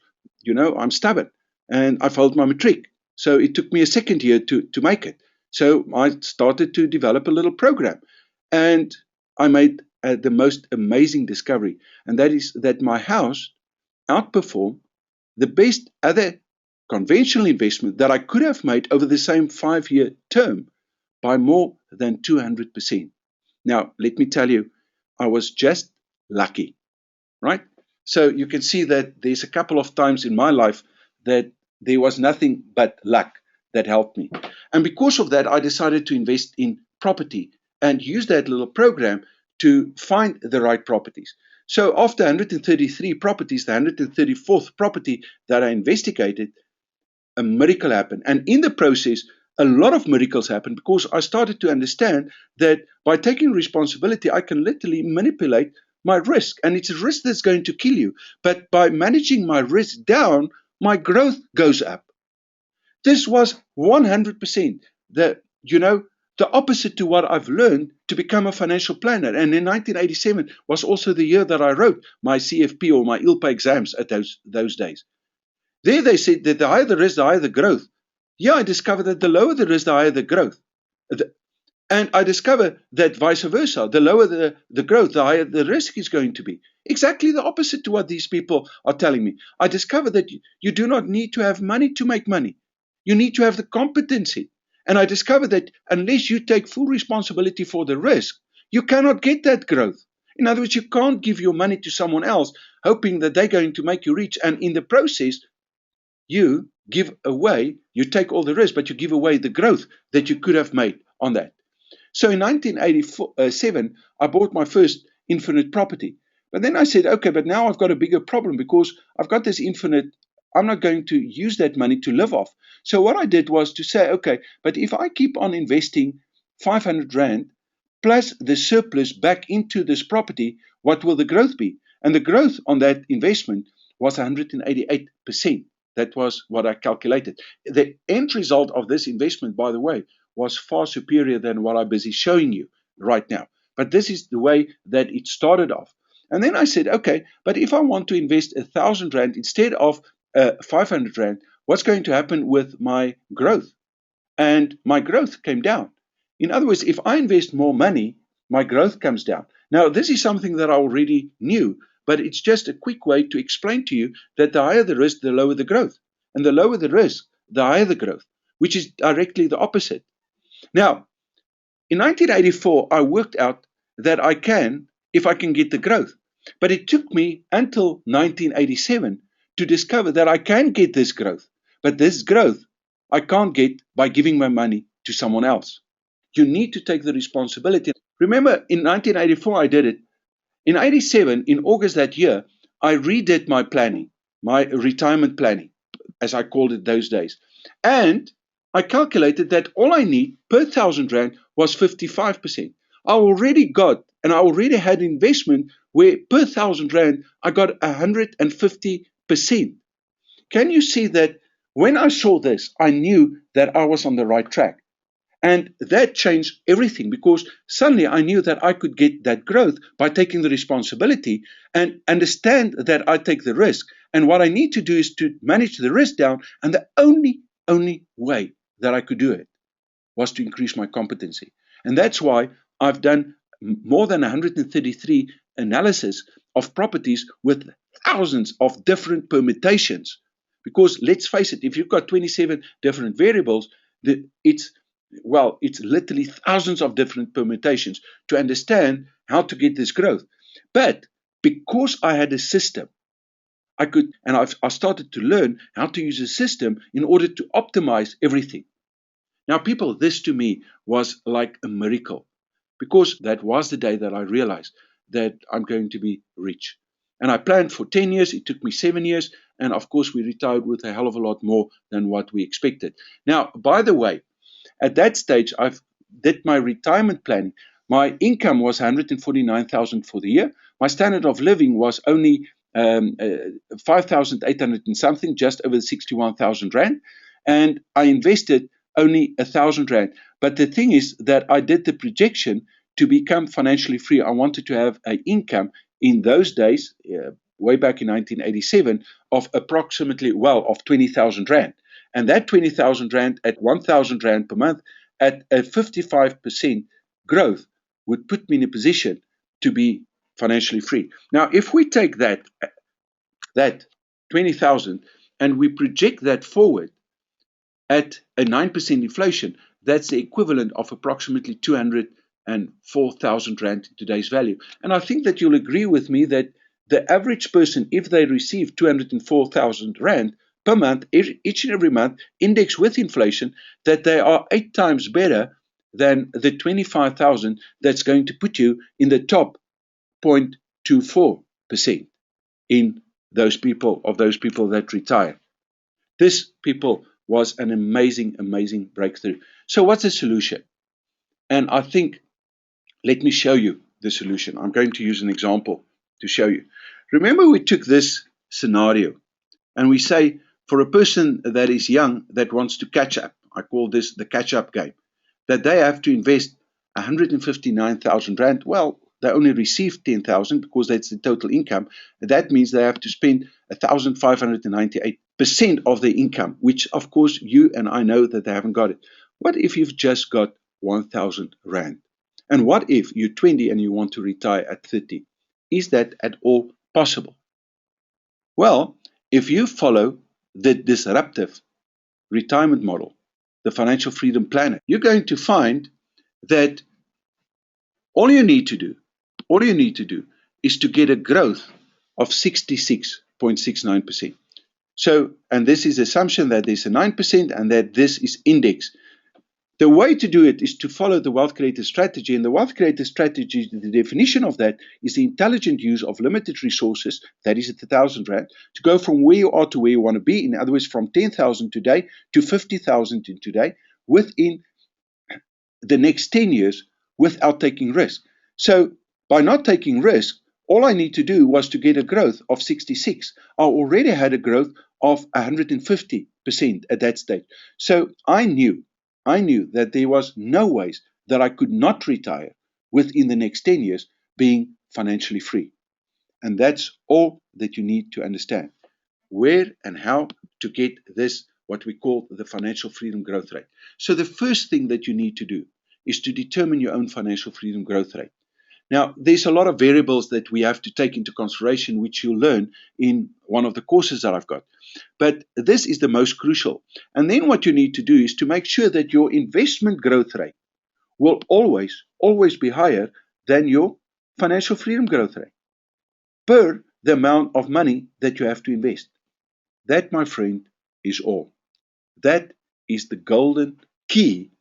I'm stubborn and I failed my matric. So it took me a second year to make it. So I started to develop a little program, and I made the most amazing discovery, and that is that my house outperformed the best other conventional investment that I could have made over the same 5-year term by more than 200%. Now, let me tell you, I was just lucky, right? So you can see that there's a couple of times in my life that there was nothing but luck that helped me. And because of that, I decided to invest in property and use that little program to find the right properties. So after 133 properties, the 134th property that I investigated, a miracle happened. And in the process, a lot of miracles happened because I started to understand that by taking responsibility, I can literally manipulate my risk. And it's a risk that's going to kill you. But by managing my risk down, my growth goes up. This was 100% the opposite to what I've learned to become a financial planner. And in 1987 was also the year that I wrote my CFP or my ILPA exams at those days. There they said that the higher the risk, the higher the growth. Yeah, I discovered that the lower the risk, the higher the growth. And I discovered that vice versa, the lower the growth, the higher the risk is going to be. Exactly the opposite to what these people are telling me. I discovered that you do not need to have money to make money. You need to have the competency. And I discovered that unless you take full responsibility for the risk, you cannot get that growth. In other words, you can't give your money to someone else hoping that they're going to make you rich. And in the process, you take all the risk, but you give away the growth that you could have made on that. So in 1987, I bought my first infinite property. But then I said, okay, but now I've got a bigger problem because I've got this infinite. I'm not going to use that money to live off. So what I did was to say, okay, but if I keep on investing 500 Rand plus the surplus back into this property, what will the growth be? And the growth on that investment was 188%. That was what I calculated. The end result of this investment, by the way, was far superior than what I'm busy showing you right now. But this is the way that it started off. And then I said, okay, but if I want to invest 1,000 Rand instead of 500 Rand, what's going to happen with my growth? And my growth came down. In other words, if I invest more money, my growth comes down. Now, this is something that I already knew, but it's just a quick way to explain to you that the higher the risk, the lower the growth. And the lower the risk, the higher the growth, which is directly the opposite. Now, in 1984, I worked out that I can, if I can get the growth. But it took me until 1987 to discover that I can get this growth. But this growth, I can't get by giving my money to someone else. You need to take the responsibility. Remember, in 1984, I did it. In 87, in August that year, I redid my planning, my retirement planning, as I called it those days. And I calculated that all I need per 1,000 Rand was 55%. I already got, and I already had investment where per 1,000 Rand, I got 150%. Can you see that when I saw this, I knew that I was on the right track? And that changed everything because suddenly I knew that I could get that growth by taking the responsibility and understand that I take the risk. And what I need to do is to manage the risk down. And the only way that I could do it was to increase my competency. And that's why I've done more than 133 analysis of properties with thousands of different permutations. Because let's face it, if you've got 27 different variables, it's literally thousands of different permutations to understand how to get this growth. But because I had a system, I started to learn how to use a system in order to optimize everything. Now, people, this to me was like a miracle because that was the day that I realized that I'm going to be rich. And I planned for 10 years. It took me 7 years. And of course, we retired with a hell of a lot more than what we expected. Now, by the way, at that stage, I did my retirement planning. My income was 149,000 for the year. My standard of living was only 5,800 and something, just over 61,000 Rand. And I invested only 1,000 Rand. But the thing is that I did the projection to become financially free. I wanted to have an income in those days, way back in 1987, of approximately, of 20,000 Rand. And that 20,000 Rand at 1,000 Rand per month at a 55% growth would put me in a position to be financially free. Now, if we take that 20,000 and we project that forward at a 9% inflation, that's the equivalent of approximately 204,000 Rand in today's value. And I think that you'll agree with me that the average person, if they receive 204,000 Rand per month, each and every month, indexed with inflation, that they are 8 times better than the 25,000 that's going to put you in the top 0.24% in those people that retire. This, people, was an amazing breakthrough. So what's the solution? And I think, let me show you the solution. I'm going to use an example to show you. Remember, we took this scenario and we say, for a person that is young that wants to catch up, I call this the catch-up game, that they have to invest 159,000 Rand. Well, they only receive 10,000 because that's the total income. That means they have to spend 1,598% of their income, which, of course, you and I know that they haven't got it. What if you've just got 1,000 Rand? And what if you're 20 and you want to retire at 30? Is that at all possible? Well, if you follow the disruptive retirement model, the financial freedom planner, you're going to find that all you need to do is to get a growth of 66.69%. So, and this is the assumption that there's a 9% and that this is indexed. The way to do it is to follow the wealth creator strategy. And the wealth creator strategy, the definition of that is the intelligent use of limited resources, that is at 1,000 Rand, to go from where you are to where you want to be. In other words, from 10,000 today to 50,000 today within the next 10 years without taking risk. So by not taking risk, all I need to do was to get a growth of 66. I already had a growth of 150% at that stage. So I knew that there was no ways that I could not retire within the next 10 years being financially free. And that's all that you need to understand. Where and how to get this, what we call the financial freedom growth rate. So the first thing that you need to do is to determine your own financial freedom growth rate. Now, there's a lot of variables that we have to take into consideration, which you'll learn in one of the courses that I've got. But this is the most crucial. And then what you need to do is to make sure that your investment growth rate will always be higher than your financial freedom growth rate per the amount of money that you have to invest. That, my friend, is all. That is the golden key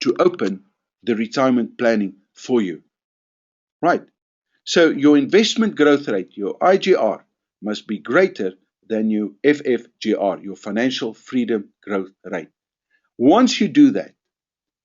to open the retirement planning for you. Right. So your investment growth rate, your IGR, must be greater than your FFGR, your financial freedom growth rate. Once you do that,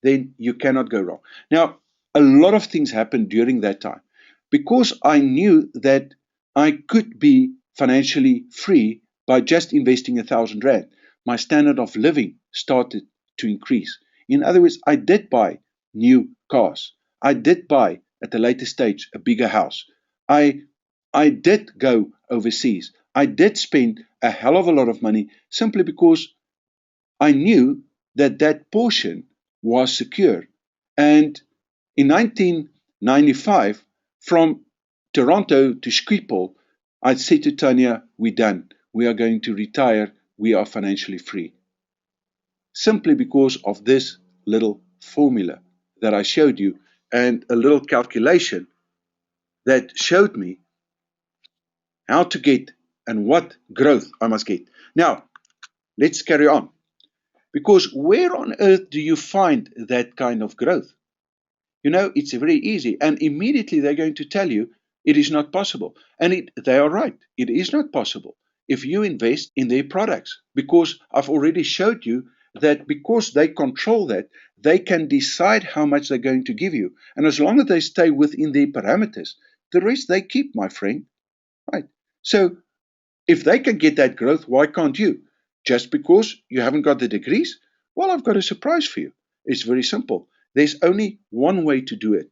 then you cannot go wrong. Now, a lot of things happened during that time because I knew that I could be financially free by just investing 1,000 Rand. My standard of living started to increase. In other words, I did buy new cars. I did buy at a later stage a bigger house. I did go overseas. I did spend a hell of a lot of money simply because I knew that that portion was secure. And in 1995, from Toronto to Schiphol, I said to Tanya, we're done. We are going to retire. We are financially free. Simply because of this little formula that I showed you and a little calculation that showed me how to get and what growth I must get. Now, let's carry on. Because where on earth do you find that kind of growth? It's very easy. And immediately they're going to tell you it is not possible. And they are right. It is not possible if you invest in their products. Because I've already showed you that because they control that, they can decide how much they're going to give you. And as long as they stay within their parameters, the rest they keep, my friend. Right? So if they can get that growth, why can't you? Just because you haven't got the degrees? Well, I've got a surprise for you. It's very simple. There's only one way to do it.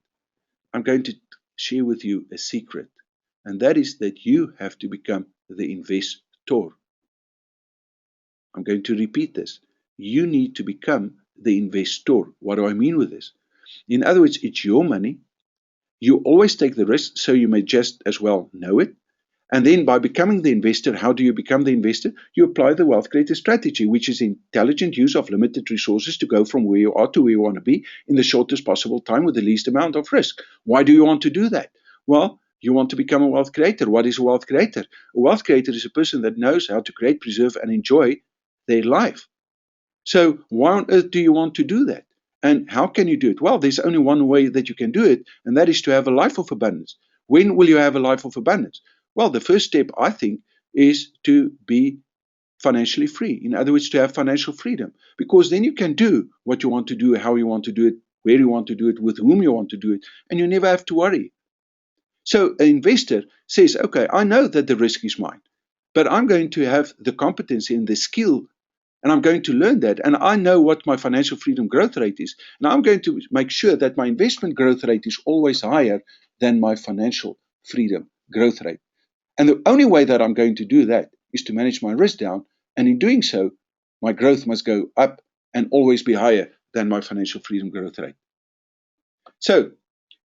I'm going to share with you a secret, and that is that you have to become the investor. I'm going to repeat this. You need to become the investor. What do I mean with this? In other words, it's your money. You always take the risk, so you may just as well know it. And then by becoming the investor, how do you become the investor? You apply the wealth creator strategy, which is intelligent use of limited resources to go from where you are to where you want to be in the shortest possible time with the least amount of risk. Why do you want to do that? Well, you want to become a wealth creator. What is a wealth creator? A wealth creator is a person that knows how to create, preserve, and enjoy their life. So why on earth do you want to do that? And how can you do it? Well, there's only one way that you can do it, and that is to have a life of abundance. When will you have a life of abundance? Well, the first step, I think, is to be financially free. In other words, to have financial freedom. Because then you can do what you want to do, how you want to do it, where you want to do it, with whom you want to do it, and you never have to worry. So an investor says, okay, I know that the risk is mine, but I'm going to have the competency and the skill, and I'm going to learn that. And I know what my financial freedom growth rate is. And I'm going to make sure that my investment growth rate is always higher than my financial freedom growth rate. And the only way that I'm going to do that is to manage my risk down. And in doing so, my growth must go up and always be higher than my financial freedom growth rate. So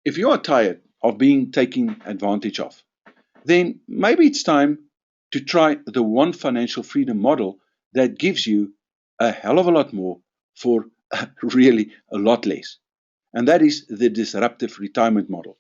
if you are tired of being taken advantage of, then maybe it's time to try the one financial freedom model that gives you a hell of a lot more for really a lot less. And that is the disruptive retirement model.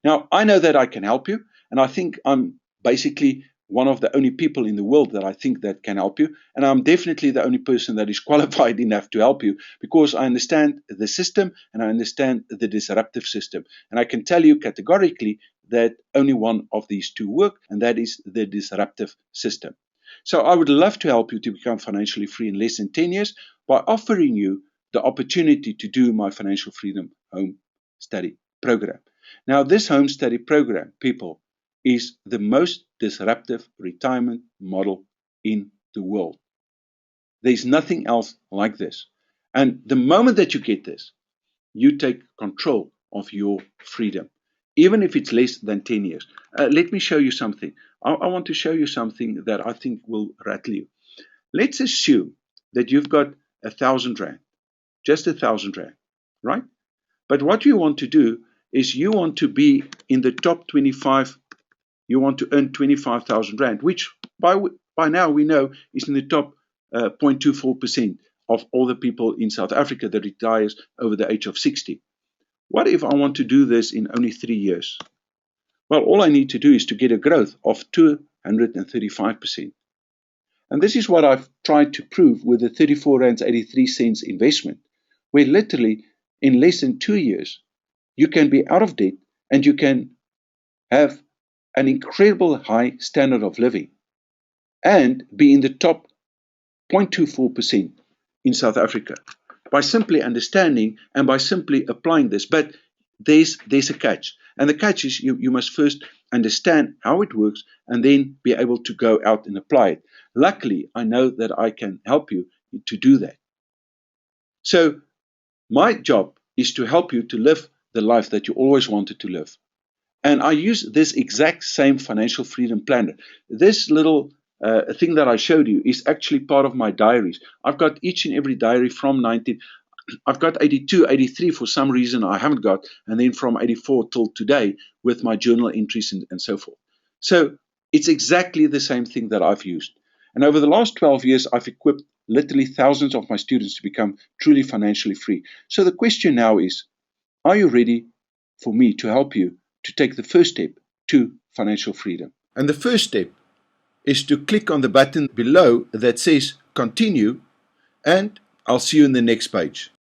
Now, I know that I can help you, and I think I'm basically one of the only people in the world that I think that can help you. And I'm definitely the only person that is qualified enough to help you because I understand the system and I understand the disruptive system. And I can tell you categorically that only one of these two work, and that is the disruptive system. So I would love to help you to become financially free in less than 10 years by offering you the opportunity to do my financial freedom home study program. Now, this home study program, people, is the most disruptive retirement model in the world. There's nothing else like this. And the moment that you get this, you take control of your freedom, even if it's less than 10 years. Let me show you something. I want to show you something that I think will rattle you. Let's assume that you've got 1,000 Rand, just 1,000 Rand, right? But what you want to do is you want to be in the top 25. You want to earn 25,000 Rand, which by now we know is in the top 0.24% of all the people in South Africa that retires over the age of 60. What if I want to do this in only 3 years? Well, all I need to do is to get a growth of 235%. And this is what I've tried to prove with the 34 Rands 83 cents investment, where literally in less than 2 years, you can be out of debt and you can have an incredible high standard of living and be in the top 0.24% in South Africa by simply understanding and by simply applying this. But there's a catch. And the catch is you must first understand how it works and then be able to go out and apply it. Luckily, I know that I can help you to do that. So my job is to help you to live the life that you always wanted to live. And I use this exact same financial freedom planner. This little thing that I showed you is actually part of my diaries. I've got each and every diary from 19. I've got 82, 83 for some reason I haven't got, and then from 84 till today with my journal entries and so forth. So it's exactly the same thing that I've used. And over the last 12 years, I've equipped literally thousands of my students to become truly financially free. So the question now is, are you ready for me to help you to take the first step to financial freedom? And the first step is to click on the button below that says continue, and I'll see you in the next page.